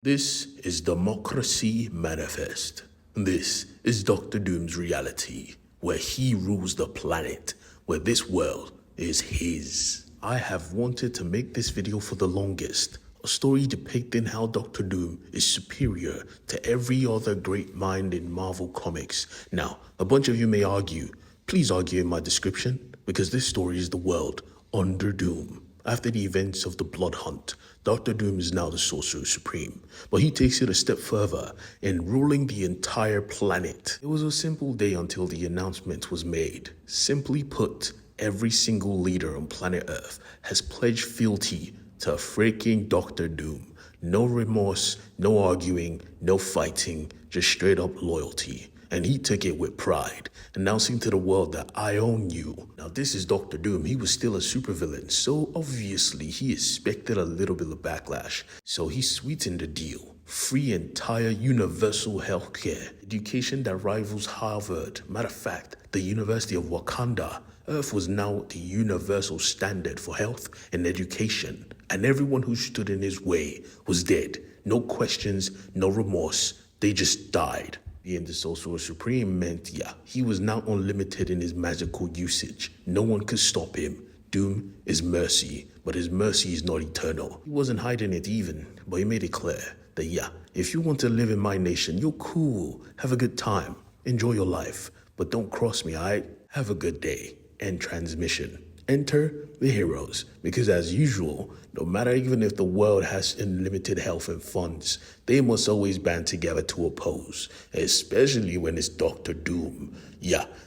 This is Democracy Manifest. This is Dr. Doom's reality, where he rules the planet, where this world is his. I have wanted to make this video for the longest, a story depicting how Dr. Doom is superior to every other great mind in Marvel Comics. Now, a bunch of you may argue, please argue in my description, because this story is the world under Doom. After the events of the Blood Hunt, Dr. Doom is now the Sorcerer Supreme, but he takes it a step further in ruling the entire planet. It was a simple day until the announcement was made. Simply put, every single leader on planet Earth has pledged fealty to freaking Dr. Doom. No remorse, no arguing, no fighting, just straight up loyalty. And he took it with pride, announcing to the world that I own you. Now this is Dr. Doom. He was still a supervillain, so obviously he expected a little bit of backlash. So he sweetened the deal. Free entire universal healthcare, education that rivals Harvard. Matter of fact, the University of Wakanda. Earth was now the universal standard for health and education, and everyone who stood in his way was dead. No questions, no remorse. They just died. Being the Sorcerer Supreme meant, he was now unlimited in his magical usage. No one could stop him. Doom is mercy, but his mercy is not eternal. He wasn't hiding it even, but he made it clear that, if you want to live in my nation, you're cool. Have a good time. Enjoy your life. But don't cross me, alright? Have a good day. End transmission. Enter the heroes, because as usual, no matter even if the world has unlimited health and funds, they must always band together to oppose, especially when it's Dr. Doom.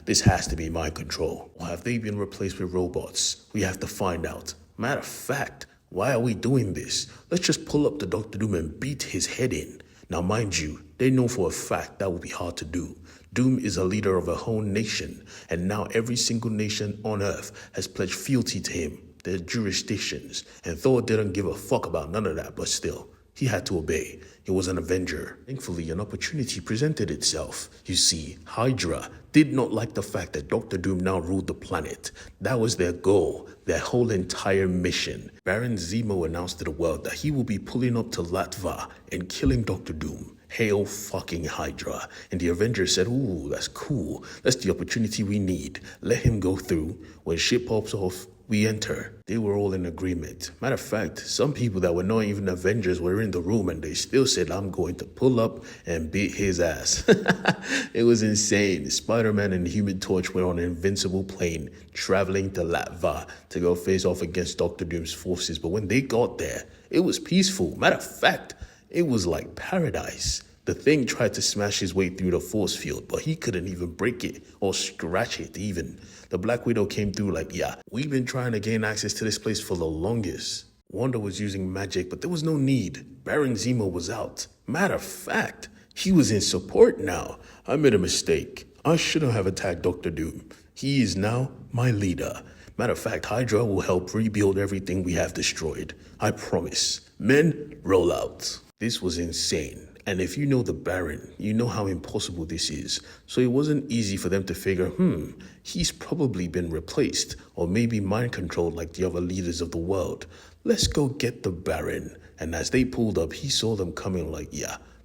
This has to be mind control. Or have they been replaced with robots? We have to find out. Matter of fact, why are we doing this? Let's just pull up to Dr. Doom and beat his head in. Now mind you, they know for a fact that will be hard to do. Doom is a leader of a whole nation, and now every single nation on Earth has pledged fealty to him, their jurisdictions, and Thor didn't give a fuck about none of that, but still, he had to obey. He was an Avenger. Thankfully, an opportunity presented itself. You see, Hydra did not like the fact that Dr. Doom now ruled the planet. That was their goal, their whole entire mission. Baron Zemo announced to the world that he will be pulling up to Latveria and killing Dr. Doom. Hail fucking Hydra. And the Avengers said, ooh, that's cool. That's the opportunity we need. Let him go through. When shit pops off, we enter. They were all in agreement. Matter of fact, some people that were not even Avengers were in the room and they still said, I'm going to pull up and beat his ass. It was insane. Spider-Man and Human Torch were on an invincible plane traveling to Latveria to go face off against Dr. Doom's forces. But when they got there, it was peaceful. Matter of fact, it was like paradise. The thing tried to smash his way through the force field, but he couldn't even break it or scratch it even. The Black Widow came through like, we've been trying to gain access to this place for the longest. Wanda was using magic, but there was no need. Baron Zemo was out. Matter of fact, he was in support now. I made a mistake. I shouldn't have attacked Dr. Doom. He is now my leader. Matter of fact, Hydra will help rebuild everything we have destroyed. I promise. Men, roll out. This was insane. And if you know the Baron, you know how impossible this is. So it wasn't easy for them to figure, he's probably been replaced or maybe mind controlled like the other leaders of the world. Let's go get the Baron. And as they pulled up, he saw them coming like,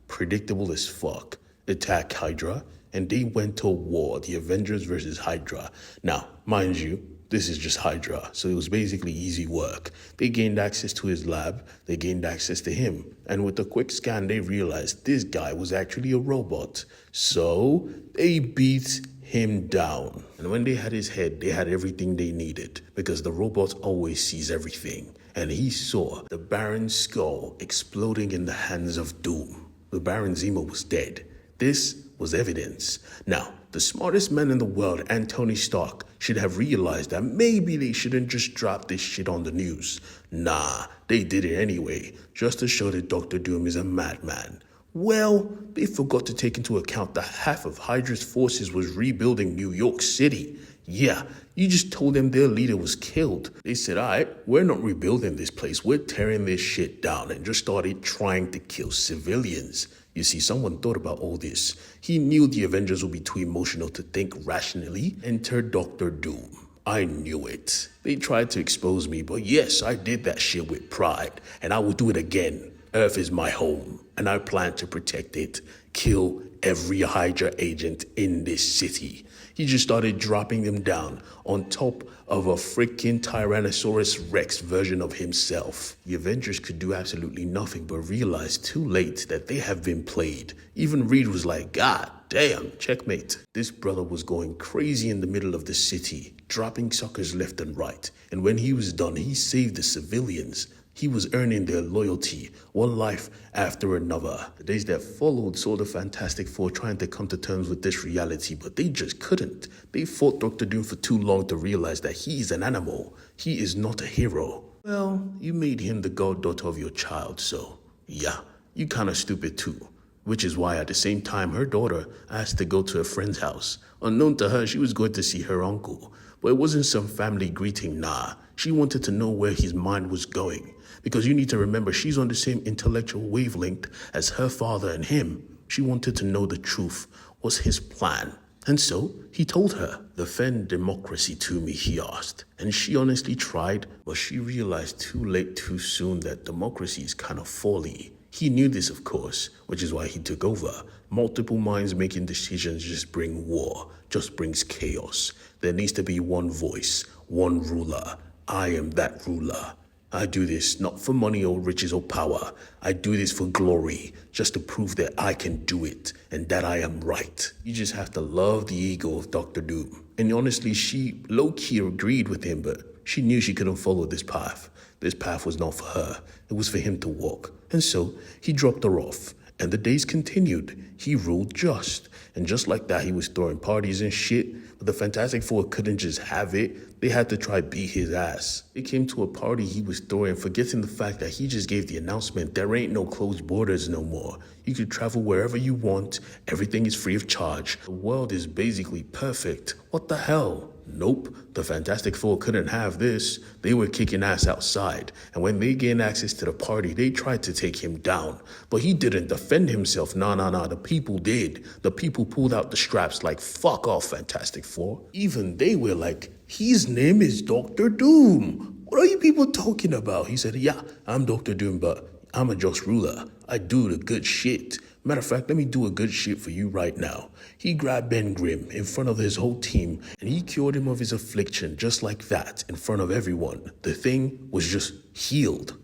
predictable as fuck. Attack Hydra. And they went to war, the Avengers versus Hydra. Now, mind you, this is just Hydra, so it was basically easy work. They gained access to his lab, they gained access to him, and with a quick scan they realized this guy was actually a robot. So they beat him down. And when they had his head, they had everything they needed, because the robot always sees everything. And he saw the Baron's skull exploding in the hands of Doom. The Baron Zemo was dead. This was evidence. Now, the smartest man in the world and Tony Stark should have realized that maybe they shouldn't just drop this shit on the news. Nah, they did it anyway, just to show that Dr. Doom is a madman. Well, they forgot to take into account that half of Hydra's forces was rebuilding New York City. You just told them their leader was killed. They said, alright, we're not rebuilding this place, we're tearing this shit down, and just started trying to kill civilians. You see, someone thought about all this. He knew the Avengers would be too emotional to think rationally. Enter Dr. Doom. I knew it. They tried to expose me, but yes, I did that shit with pride, and I will do it again. Earth is my home, and I plan to protect it. Kill every Hydra agent in this city. He just started dropping them down on top of a freaking Tyrannosaurus Rex version of himself. The Avengers could do absolutely nothing but realize too late that they have been played. Even Reed was like, God damn, checkmate. This brother was going crazy in the middle of the city, dropping suckers left and right. And when he was done, he saved the civilians. He was earning their loyalty, one life after another. The days that followed saw the Fantastic Four trying to come to terms with this reality, but they just couldn't. They fought Dr. Doom for too long to realize that he is an animal. He is not a hero. Well, you made him the goddaughter of your child, so yeah, you kinda stupid too. Which is why at the same time her daughter asked to go to a friend's house. Unknown to her, she was going to see her uncle. But it wasn't some family greeting, nah. She wanted to know where his mind was going. Because you need to remember, she's on the same intellectual wavelength as her father and him. She wanted to know the truth. What's his plan? And so, he told her, defend democracy to me, he asked. And she honestly tried, but she realized too late too soon that democracy is kind of folly. He knew this, of course, which is why he took over. Multiple minds making decisions just bring war, just brings chaos. There needs to be one voice, one ruler. I am that ruler. I do this not for money or riches or power. I do this for glory, just to prove that I can do it and that I am right. You just have to love the ego of Dr. Doom. And honestly, she low-key agreed with him, but she knew she couldn't follow this path. This path was not for her. It was for him to walk. And so he dropped her off. And the days continued. He ruled just. And just like that, he was throwing parties and shit. But the Fantastic Four couldn't just have it. They had to try beat his ass. It came to a party he was throwing, forgetting the fact that he just gave the announcement there ain't no closed borders no more. You could travel wherever you want. Everything is free of charge. The world is basically perfect. What the hell? Nope, the Fantastic Four couldn't have this. They were kicking ass outside, and when they gained access to the party, they tried to take him down. But he didn't defend himself. Nah, the people did. The people pulled out the straps like, fuck off, Fantastic Four. Even they were like, his name is Dr. Doom. What are you people talking about? He said, yeah, I'm Dr. Doom, but I'm a just ruler. I do the good shit. Matter of fact, let me do a good shit for you right now. He grabbed Ben Grimm in front of his whole team and he cured him of his affliction just like that in front of everyone. The thing was just healed.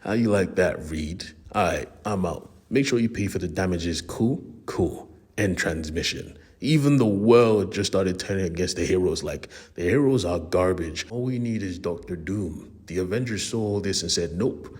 How you like that, Reed? Alright, I'm out. Make sure you pay for the damages. Cool? Cool. End transmission. Even the world just started turning against the heroes like, the heroes are garbage. All we need is Dr. Doom. The Avengers saw all this and said, nope,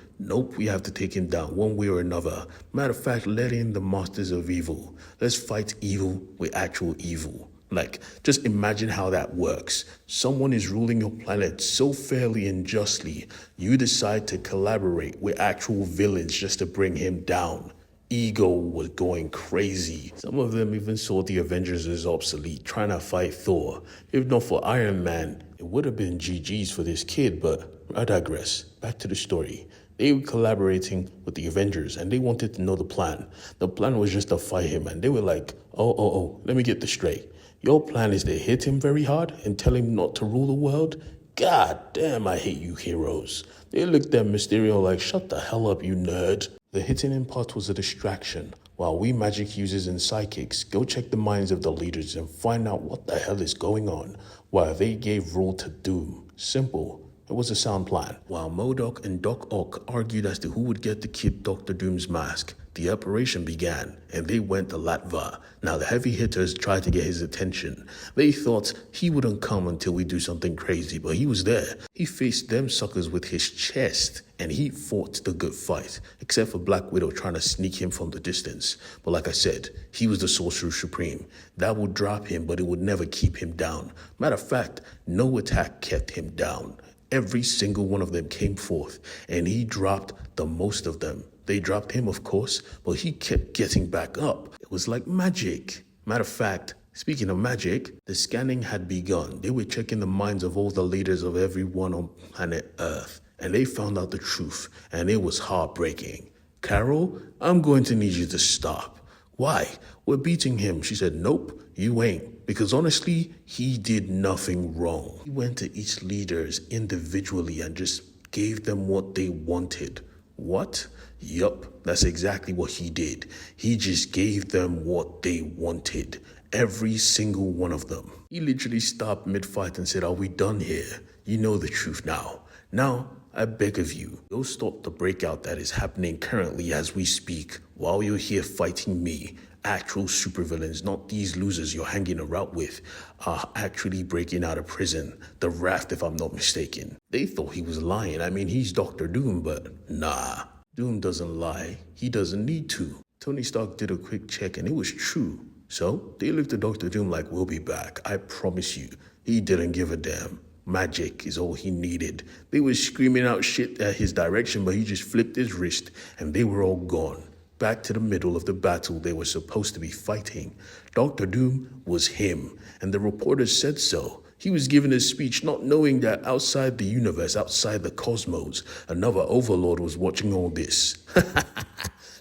we have to take him down one way or another. Matter of fact, let in the masters of evil. Let's fight evil with actual evil. Like, just imagine how that works. Someone is ruling your planet so fairly and justly, you decide to collaborate with actual villains just to bring him down. Ego was going crazy. Some of them even saw the Avengers as obsolete, trying to fight Thor. If not for Iron Man, it would have been GG's for this kid, but I digress. Back to the story. They were collaborating with the Avengers and they wanted to know the plan. The plan was just to fight him and they were like, oh, let me get this straight. Your plan is to hit him very hard and tell him not to rule the world? God damn, I hate you heroes. They looked at Mysterio like, shut the hell up, you nerd. The hitting him part was a distraction. While we magic users and psychics go check the minds of the leaders and find out what the hell is going on, while they gave rule to Doom. Simple. It was a sound plan. While MODOK and Doc Ock argued as to who would get to keep Dr. Doom's mask, the operation began, and they went to Latveria. Now the heavy hitters tried to get his attention. They thought he wouldn't come until we do something crazy, but he was there. He faced them suckers with his chest, and he fought the good fight, except for Black Widow trying to sneak him from the distance. But like I said, he was the Sorcerer Supreme. That would drop him, but it would never keep him down. Matter of fact, no attack kept him down. Every single one of them came forth, and he dropped the most of them. They dropped him, of course, but he kept getting back up. It was like magic. Matter of fact, speaking of magic, the scanning had begun. They were checking the minds of all the leaders of everyone on planet Earth, and they found out the truth, and it was heartbreaking. Carol, I'm going to need you to stop. Why? We're beating him. She said, nope, you ain't. Because honestly, he did nothing wrong. He went to each leaders individually and just gave them what they wanted. What? Yup, that's exactly what he did. He just gave them what they wanted. Every single one of them. He literally stopped mid-fight and said, "Are we done here? You know the truth now. Now, I beg of you, go stop the breakout that is happening currently as we speak while you're here fighting me. Actual supervillains, not these losers you're hanging around with, are actually breaking out of prison. The Raft, if I'm not mistaken." They thought he was lying. I mean, he's Doctor Doom, but nah. Doom doesn't lie. He doesn't need to. Tony Stark did a quick check and it was true. So they looked at Doctor Doom like, "We'll be back. I promise you." He didn't give a damn. Magic is all he needed. They were screaming out shit at his direction, but he just flipped his wrist and they were all gone. Back to the middle of the battle they were supposed to be fighting. Doctor Doom was him, and the reporters said so. He was giving a speech not knowing that outside the universe, outside the cosmos, another overlord was watching all this.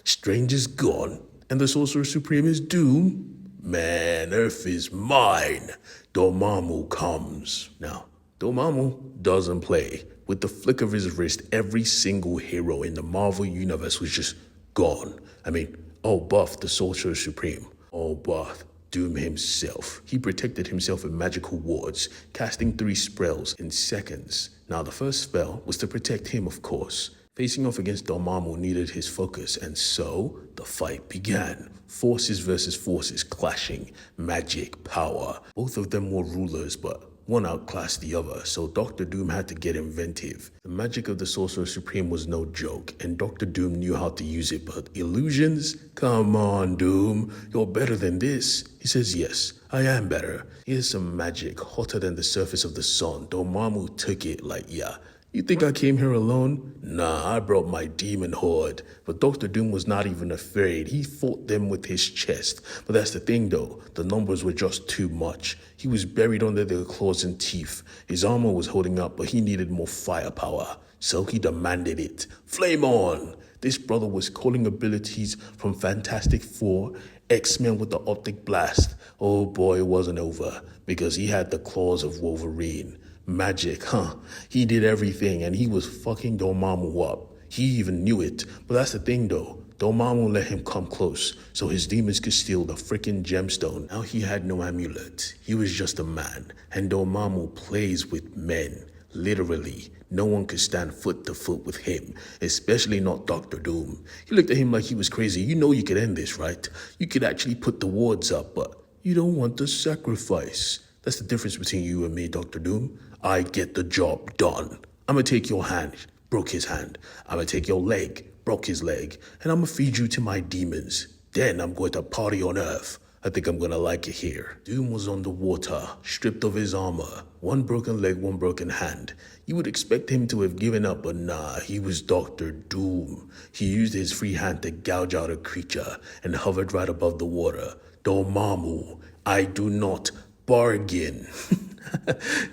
Strange is gone, and the Sorcerer Supreme is Doom. Man, Earth is mine. Dormammu comes. Now, Dormammu doesn't play. With the flick of his wrist, every single hero in the Marvel Universe was just gone. I mean, all buff the Sorcerer Supreme. All buff Doom himself. He protected himself with magical wards, casting 3 spells in seconds. Now, the first spell was to protect him, of course. Facing off against Dormammu needed his focus, and so the fight began. Forces versus forces clashing. Magic, power. Both of them were rulers, but one outclassed the other, so Doctor Doom had to get inventive. The magic of the Sorcerer Supreme was no joke, and Doctor Doom knew how to use it, but illusions? Come on, Doom. You're better than this. He says, "Yes, I am better. Here's some magic hotter than the surface of the sun." Dormammu took it like, "Yeah. You think I came here alone? Nah, I brought my demon horde." But Doctor Doom was not even afraid. He fought them with his chest. But that's the thing though, the numbers were just too much. He was buried under their claws and teeth. His armor was holding up, but he needed more firepower. So he demanded it. Flame on! This brother was calling abilities from Fantastic Four, X-Men with the optic blast. Oh boy, it wasn't over, because he had the claws of Wolverine. Magic, huh? He did everything and he was fucking Dormammu up. He even knew it. But that's the thing though. Dormammu let him come close so his demons could steal the freaking gemstone. Now he had no amulet. He was just a man. And Dormammu plays with men. Literally. No one could stand foot to foot with him, especially not Doctor Doom. He looked at him like he was crazy. "You know you could end this, right? You could actually put the wards up, but you don't want the sacrifice. That's the difference between you and me, Doctor Doom. I get the job done. I'ma take your hand," broke his hand. "I'ma take your leg," broke his leg. "And I'ma feed you to my demons. Then I'm going to party on Earth. I think I'm gonna like it here." Doom was on the water, stripped of his armor. One broken leg, one broken hand. You would expect him to have given up, but nah, he was Doctor Doom. He used his free hand to gouge out a creature and hovered right above the water. Dormammu, I do not bargain.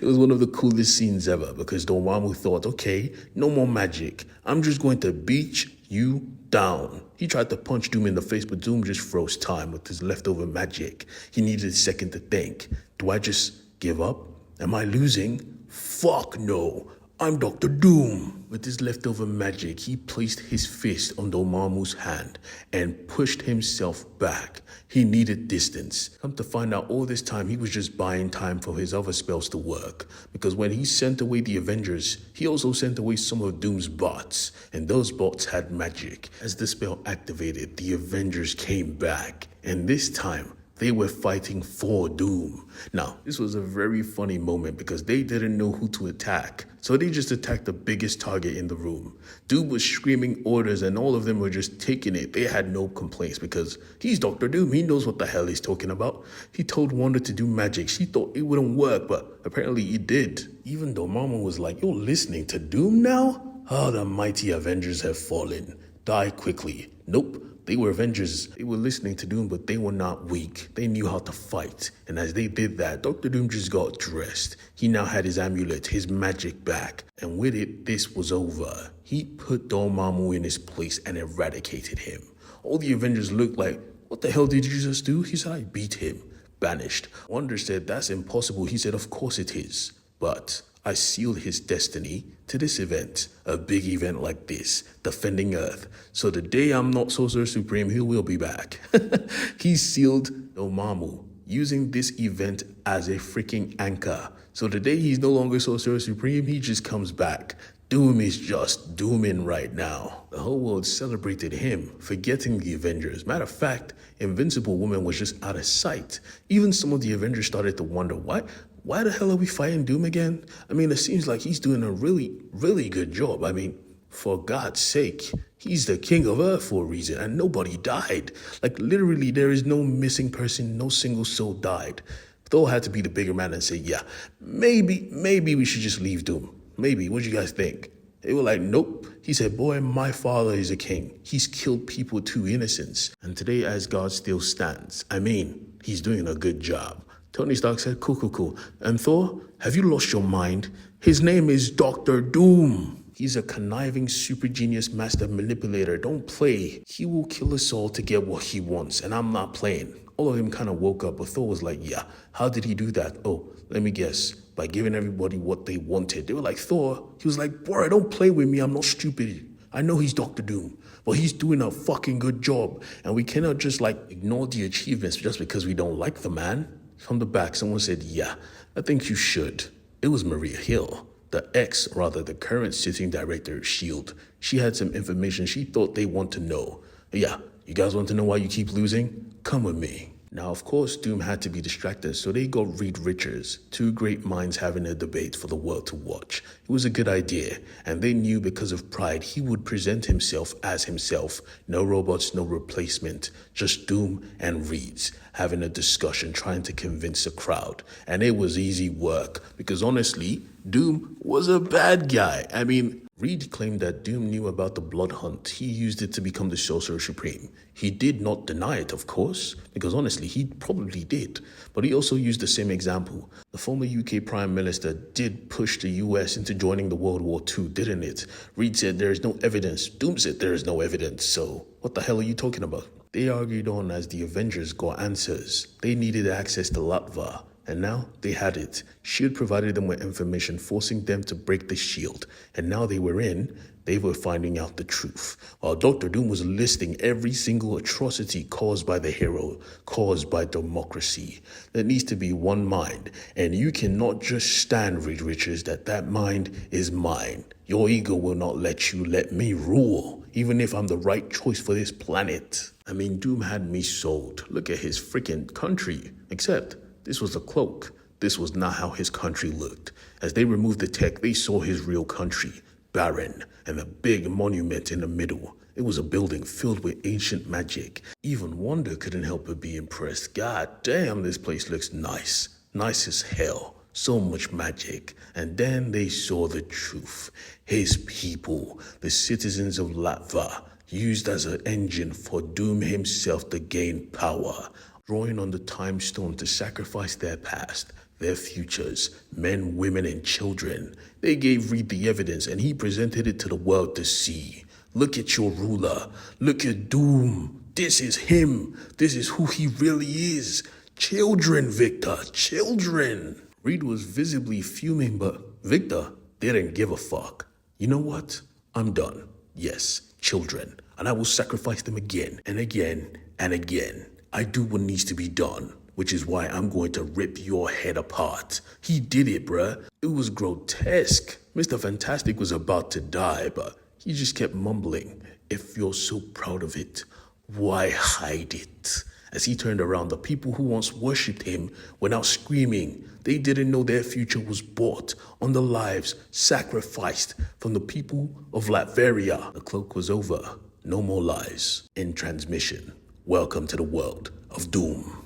It was one of the coolest scenes ever because Dormammu thought, okay, no more magic. I'm just going to beat you down. He tried to punch Doom in the face, but Doom just froze time with his leftover magic. He needed a second to think. Do I just give up? Am I losing? Fuck no. I'm Doctor Doom. With his leftover magic, he placed his fist on Dormammu's hand and pushed himself back. He needed distance. Come to find out, all this time, he was just buying time for his other spells to work. Because when he sent away the Avengers, he also sent away some of Doom's bots. And those bots had magic. As the spell activated, the Avengers came back. And this time, they were fighting for Doom. Now, this was a very funny moment because they didn't know who to attack. So they just attacked the biggest target in the room. Doom was screaming orders and all of them were just taking it. They had no complaints because he's Doctor Doom. He knows what the hell he's talking about. He told Wanda to do magic. She thought it wouldn't work, but apparently it did. Even though Mama was like, "You're listening to Doom now? Oh, the mighty Avengers have fallen. Die quickly." Nope. They were Avengers. They were listening to Doom, but they were not weak. They knew how to fight. And as they did that, Doctor Doom just got dressed. He now had his amulet, his magic back. And with it, this was over. He put Dormammu in his place and eradicated him. All the Avengers looked like, "What the hell did you just do?" He said, "I beat him." Banished. Wonder said, "That's impossible." He said, "Of course it is. But I sealed his destiny to this event, a big event like this, defending Earth. So the day I'm not Sorcerer Supreme, he will be back. He sealed Dormammu, using this event as a freaking anchor. So the day he's no longer Sorcerer Supreme, he just comes back. Doom is just dooming right now. The whole world celebrated him, forgetting the Avengers. Matter of fact, Invincible Woman was just out of sight. Even some of the Avengers started to wonder, why the hell are we fighting Doom again? I mean, it seems like he's doing a really good job. I mean, for God's sake, he's the king of Earth for a reason, and nobody died. Like, literally, there is no missing person, no single soul died. Thor had to be the bigger man and say, yeah, maybe we should just leave Doom. Maybe. What do you guys think? They were like, nope. He said, boy, my father is a king. He's killed people to innocence. And today, Asgard still stands. I mean, he's doing a good job. Tony Stark said, cool. And Thor, have you lost your mind? His name is Dr. Doom. He's a conniving, super genius master manipulator. Don't play. He will kill us all to get what he wants, and I'm not playing. All of them kind of woke up, but Thor was like, yeah, how did he do that? Oh, let me guess. By giving everybody what they wanted. They were like, Thor. He was like, boy, don't play with me. I'm not stupid. I know he's Dr. Doom, but he's doing a fucking good job. And we cannot just ignore the achievements just because we don't like the man. From the back, someone said, yeah, I think you should. It was Maria Hill, the current sitting director of S.H.I.E.L.D. She had some information she thought they want to know. Yeah, you guys want to know why you keep losing? Come with me. Now, of course, Doom had to be distracted, so they got Reed Richards, two great minds having a debate for the world to watch. It was a good idea, and they knew because of pride he would present himself as himself. No robots, no replacement, just Doom and Reeds having a discussion, trying to convince a crowd. And it was easy work, because honestly, Doom was a bad guy. I mean, Reed claimed that Doom knew about the blood hunt. He used it to become the Sorcerer Supreme. He did not deny it, of course, because honestly, he probably did. But he also used the same example. The former UK Prime Minister did push the US into joining the World War II, didn't it? Reed said there is no evidence. Doom said there is no evidence. So what the hell are you talking about? They argued on as the Avengers got answers. They needed access to Latveria. And now they had it. S.H.I.E.L.D. provided them with information, forcing them to break the shield. And now they were finding out the truth. While Dr. Doom was listing every single atrocity caused by the hero, caused by democracy. There needs to be one mind. And you cannot just stand, Reed Richards, that mind is mine. Your ego will not let me rule, even if I'm the right choice for this planet. I mean, Doom had me sold. Look at his freaking country. Except, this was a cloak. This was not how his country looked. As they removed the tech, they saw his real country, barren, and a big monument in the middle. It was a building filled with ancient magic. Even Wanda couldn't help but be impressed. God damn, this place looks nice. Nice as hell. So much magic. And then they saw the truth. His people, the citizens of Latveria, used as an engine for Doom himself to gain power. Drawing on the time stone to sacrifice their past, their futures, men, women, and children. They gave Reed the evidence and he presented it to the world to see. Look at your ruler. Look at Doom. This is him. This is who he really is. Children, Victor. Children. Reed was visibly fuming, but Victor didn't give a fuck. You know what? I'm done. Yes, children. And I will sacrifice them again and again and again. I do what needs to be done, which is why I'm going to rip your head apart. He did it, bruh. It was grotesque. Mr. Fantastic was about to die, but he just kept mumbling. If you're so proud of it, why hide it? As he turned around, the people who once worshipped him were now screaming. They didn't know their future was bought on the lives sacrificed from the people of Latveria. The cloak was over. No more lies. In transmission. Welcome to the world of Doom.